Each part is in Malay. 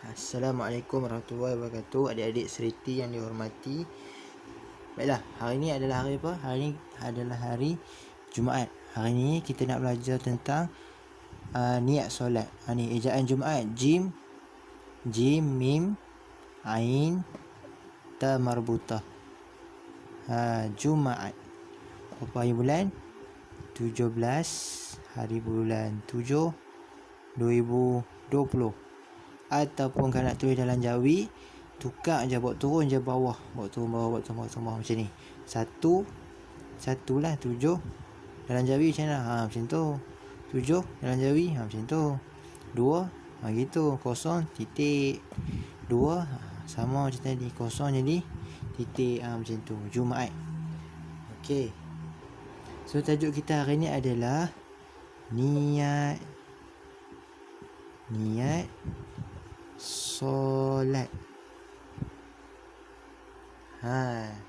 Assalamualaikum warahmatullahi wabarakatuh. Adik-adik seriti yang dihormati. Baiklah, hari ini adalah hari apa? Hari ini adalah hari Jumaat. Hari ini kita nak belajar tentang niat solat. Ni ejaan Jumaat. Jim, mim, ain, ta marbutah. Jumaat. Berapa hari bulan? 17 hari bulan 7 2020. Ataupun kalau nak tulis dalam jawi, tukar je, bawa turun je bawah, bawa turun bawah macam ni. Satu lah 7 dalam jawi macam mana? Macam tu. 7 dalam jawi macam tu. 2 gitu. Kosong titik 2 sama macam tadi, kosong jadi titik macam tu. Jumaat. Okey. So tajuk kita hari ni adalah niat solat.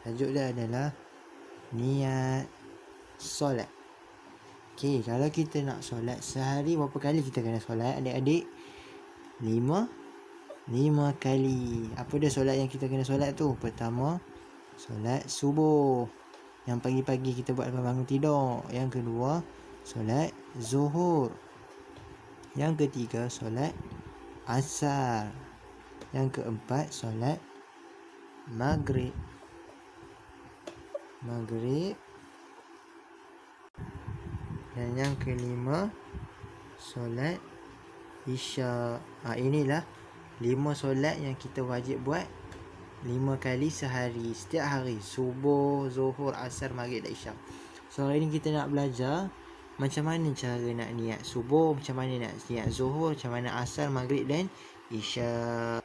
Tajuk dia adalah niat solat. Okey, kalau kita nak solat sehari berapa kali kita kena solat adik-adik? 5 kali. Apa dia solat yang kita kena solat tu? Pertama, solat subuh, yang pagi-pagi kita buat lepas bangun tidur. Yang kedua, solat zuhur. Yang ketiga, solat asar. Yang keempat, solat maghrib. Dan yang kelima, solat isya. Inilah 5 solat yang kita wajib buat 5 kali sehari, setiap hari. Subuh, zuhur, asar, maghrib dan isya. So hari ni kita nak belajar macam mana cara nak niat subuh, macam mana nak niat zuhur, macam mana asar, maghrib dan isya.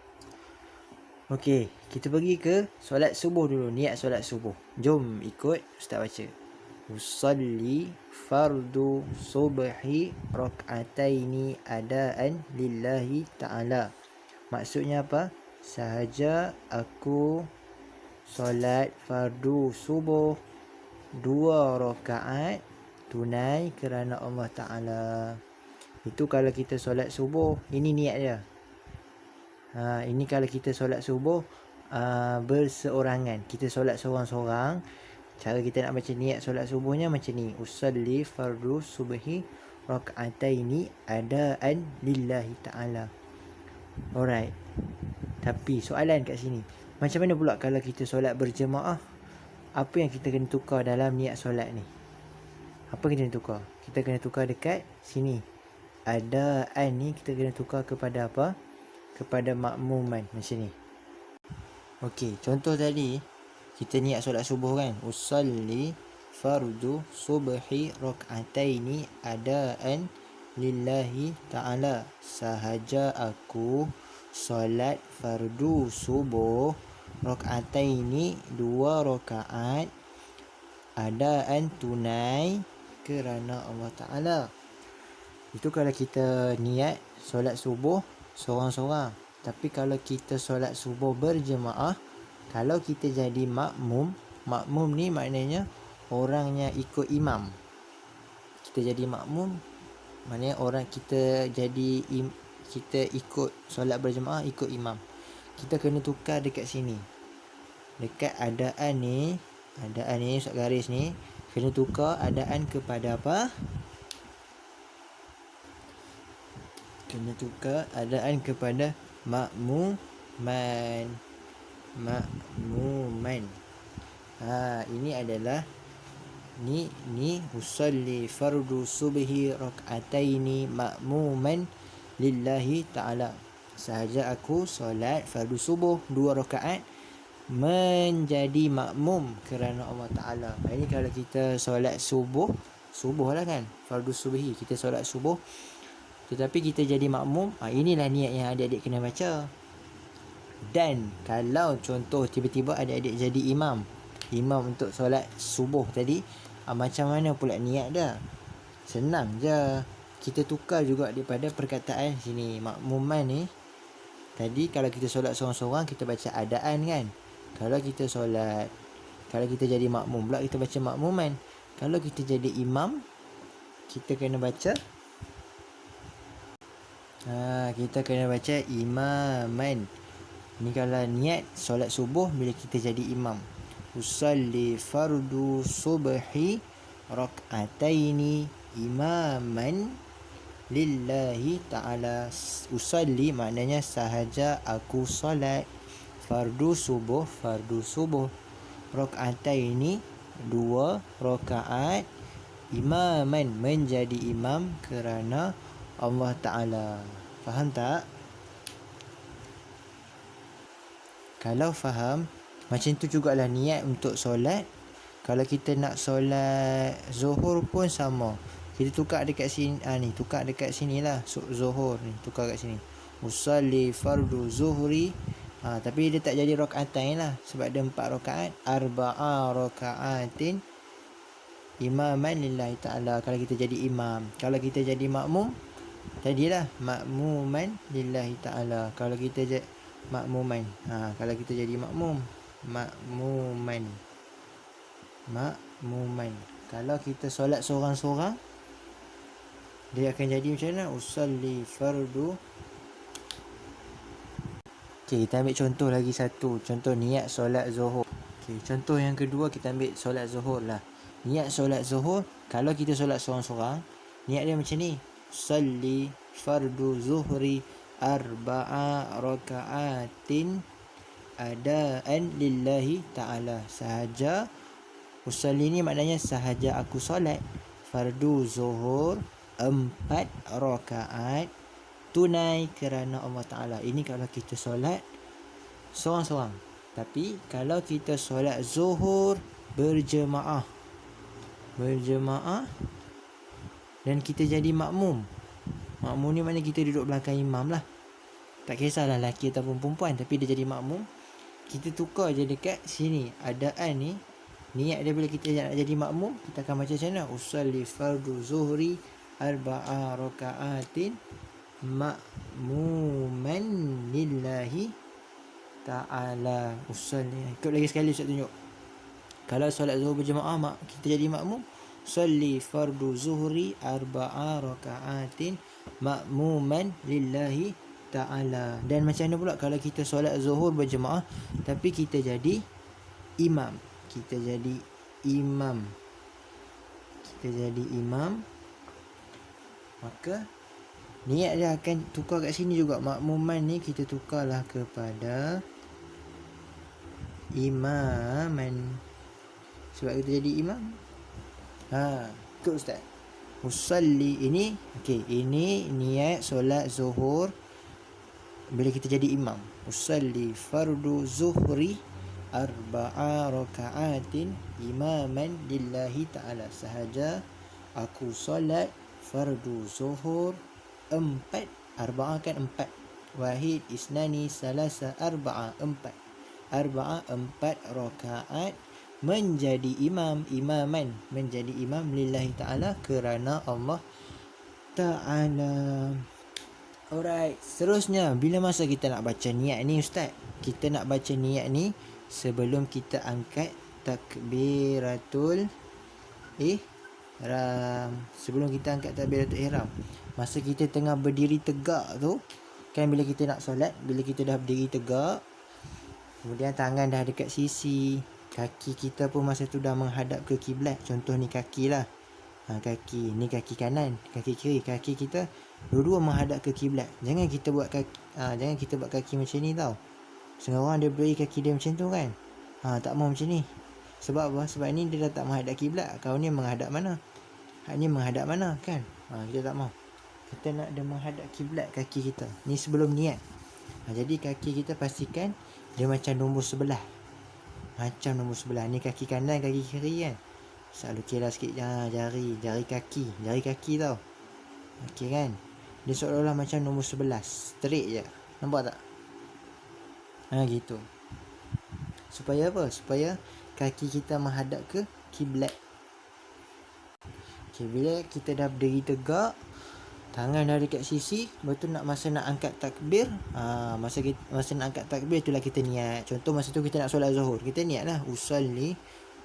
Okey, kita pergi ke solat subuh dulu. Niat solat subuh. Jom ikut Ustaz baca. Usalli fardu subhi rak'ataini adaan lillahi ta'ala. Maksudnya apa? Sahaja aku solat fardu subuh 2 rakaat tunai kerana Allah Ta'ala. Itu kalau kita solat subuh. Ini niat dia. Ini kalau kita solat subuh berseorangan. Kita solat seorang-seorang. Cara kita nak baca niat solat subuhnya macam ni. Usalli fardu subhi rak'ataini adaan lillahi ta'ala. Alright. Tapi soalan kat sini, macam mana pula kalau kita solat berjemaah? Apa yang kita kena tukar dalam niat solat ni? Apa kita kena tukar? Kita kena tukar dekat sini. Adaan ni kita kena tukar kepada apa? Kepada makmuman macam ni. Okey, contoh tadi kita niat solat subuh kan. Usalli fardu subhi rak'ataini adaan lillahi ta'ala. Sahaja aku solat fardu subuh rak'ataini 2 rakaat adaan tunai kerana Allah Ta'ala. Itu kalau kita niat solat subuh seorang-seorang. Tapi kalau kita solat subuh berjemaah, kalau kita jadi makmum ni maknanya orangnya ikut imam. Kita jadi makmum maknanya orang kita ikut solat berjemaah, ikut imam. Kita kena tukar dekat sini. Dekat adaan ni Ustaz garis ni, kena tukar adaan kepada apa? Kena tukar adaan kepada makmuman. Ini adalah ni usalli fardu subhi rak'ataini makmuman lillahi ta'ala. Sahaja aku solat fardu subuh 2 rakaat menjadi makmum kerana Allah Ta'ala. Ini kalau kita solat subuh lah kan, fardu subhi, kita solat subuh tetapi kita jadi makmum. Inilah niat yang adik-adik kena baca. Dan kalau contoh tiba-tiba adik-adik jadi imam untuk solat subuh tadi, macam mana pula niat dia? Senang je. Kita tukar juga daripada perkataan sini. Makmuman ni tadi kalau kita solat seorang-seorang kita baca adaan kan. Kalau kita jadi makmum pula kita baca makmuman. Kalau kita jadi imam kita kena baca Kita kena baca imaman. Ni kalau niat solat subuh bila kita jadi imam. Usalli fardu subhi rak'ataini imaman lillahi ta'ala. Usalli maknanya sahaja aku solat. Fardu subuh rak'ataini 2 rakaat. Imaman menjadi imam kerana Allah Ta'ala. Faham tak? Kalau faham, macam tu jugalah niat untuk solat. Kalau kita nak solat Zuhur pun sama. Kita tukar dekat sini, tukar dekat sini lah. Zuhur ni, tukar kat sini. Usalli fardu zuhri. Tapi dia tak jadi rakaatain lah. Sebab dia 4 rakaat. Arba'a rakaatin imaman lillahi ta'ala. Kalau kita jadi imam. Kalau kita jadi makmum, jadilah makmuman lillahi ta'ala. Kalau kita makmuman. Kalau kita jadi makmuman. Kalau kita solat seorang-seorang, dia akan jadi macam mana? Usalli fardu. Kita ambil contoh lagi satu. Contoh niat solat zuhur. Contoh yang kedua, kita ambil solat zuhur lah. Niat solat zuhur, kalau kita solat seorang-seorang, niat dia macam ni. Usalli fardu zuhri arba'a raka'atin adaan lillahi ta'ala. Sahaja usalli ni maknanya sahaja aku solat fardu zuhur 4 rakaat tunai kerana Allah Ta'ala. Ini kalau kita solat seorang-seorang. Tapi kalau kita solat zuhur berjemaah dan kita jadi makmum. Makmum ni maknanya kita duduk belakang imam lah. Tak kisahlah lelaki ataupun perempuan, tapi dia jadi makmum. Kita tukar je dekat sini. Adaan ni, niat dia bila kita nak jadi makmum, kita akan baca macam mana? Usalli fardu zuhri arba'a raka'atin ma'muman lillahi ta'ala. Usalli. Ikut lagi sekali Ustaz tunjuk. Kalau solat zuhur berjemaah, kita jadi makmum. Usalli fardu zuhri arba'a raka'atin ma'muman lillahi ta'ala. Dan macam mana pula kalau kita solat zuhur berjemaah tapi kita jadi imam. Kita jadi imam, maka niat dia akan tukar kat sini juga. Makmuman ni kita tukarlah kepada imaman. Sebab kita jadi imam. Ikut Ustaz. Usalli ini, ini niat solat zuhur bila kita jadi imam. Usalli fardu zuhri arba'a raka'atin imaman lillahi ta'ala. Sahaja aku solat fardu zuhur 4. Arba'a kan 4. Wahid, isnani, salasa, arba'a 4 rakaat menjadi imaman, menjadi imam lillahi ta'ala kerana Allah Ta'ala. Alright, seterusnya, bila masa kita nak baca niat ni Ustaz? Kita nak baca niat ni sebelum kita angkat takbiratul ihram. Sebelum kita angkat takbiratul ihram, masa kita tengah berdiri tegak tu, kan bila kita nak solat, bila kita dah berdiri tegak, kemudian tangan dah dekat sisi, kaki kita pun masa tu dah menghadap ke kiblat. Contoh ni kaki lah. Kaki ni kaki kanan, kaki kiri, kaki kita dua-dua menghadap ke kiblat. Jangan kita buat kaki macam ni tau. Setengah orang dia beri kaki dia macam tu kan. Tak mau macam ni. Sebab apa? Sebab ni dia dah tak menghadap kiblat. Kau ni menghadap mana? Hak ni menghadap mana kan? Kita tak mau. Kita nak dia menghadap kiblat kaki kita. Ni sebelum niat. Jadi kaki kita pastikan dia macam nombor sebelah. Ni kaki kanan, kaki kiri kan. Lukislah sikit jari kaki tau. Okey kan. Dia seolah-olah macam nombor 11. Straight je. Nampak tak? Gitu. Supaya apa? Supaya kaki kita menghadap ke kiblat. Bila kita dah berdiri tegak, tangan dah dekat sisi, betul masa nak angkat takbir. Masa nak angkat takbir itulah kita niat. Contoh masa tu kita nak solat zuhur, kita niat lah usalli.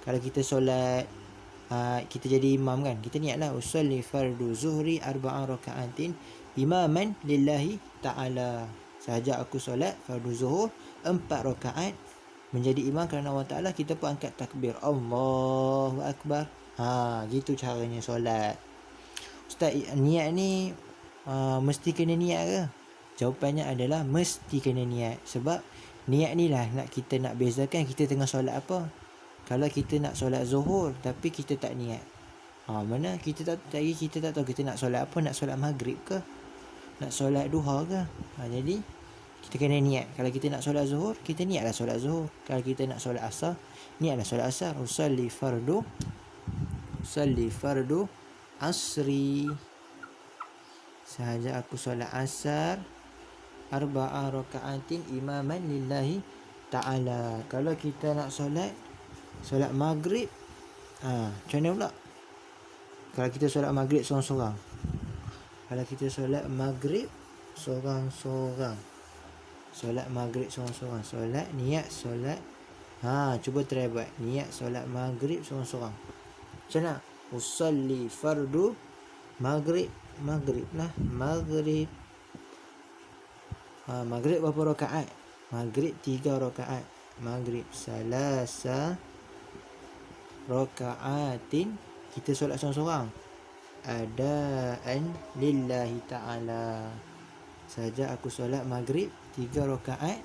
Kalau kita solat kita jadi imam kan, kita niat lah usalli fardu zuhri arba'a raka'atin imaman lillahi ta'ala. Sahaja aku solat fardu zuhur 4 rakaat menjadi imam kerana Allah Ta'ala, kita pun angkat takbir Allahu Akbar. Gitu caranya solat. Ustaz, niat ni mesti kena niat ke? Jawapannya adalah mesti kena niat. Sebab niat ni lah kita nak bezakan kita tengah solat apa. Kalau kita nak solat zuhur tapi kita tak niat, mana kita tak tahu kita nak solat apa. Nak solat maghrib ke, nak solat duha ke? Jadi kita kena niat. Kalau kita nak solat zuhur, kita niatlah solat zuhur. Kalau kita nak solat asar, niatlah solat asar. Usalli fardu asri. Sahaja aku solat asar 4 rakaatin imaman lillahi ta'ala. Kalau kita nak solat maghrib, macam mana pula? Kalau kita solat maghrib seorang-seorang, cuba try buat niat solat maghrib seorang-seorang. Macam mana? Usalli fardu maghrib lah. Maghrib berapa rakaat? Maghrib 3 rakaat. Maghrib salasa rakaatin. Kita solat seorang-seorang. Adaan lillahi ta'ala. Saja aku solat maghrib 3 rakaat,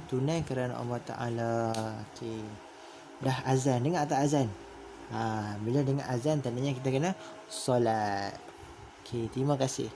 tunai kerana Allah Ta'ala. Okay. Dah azan. Dengar tak azan? Bila dengar azan, tandanya kita kena solat. Okay, terima kasih.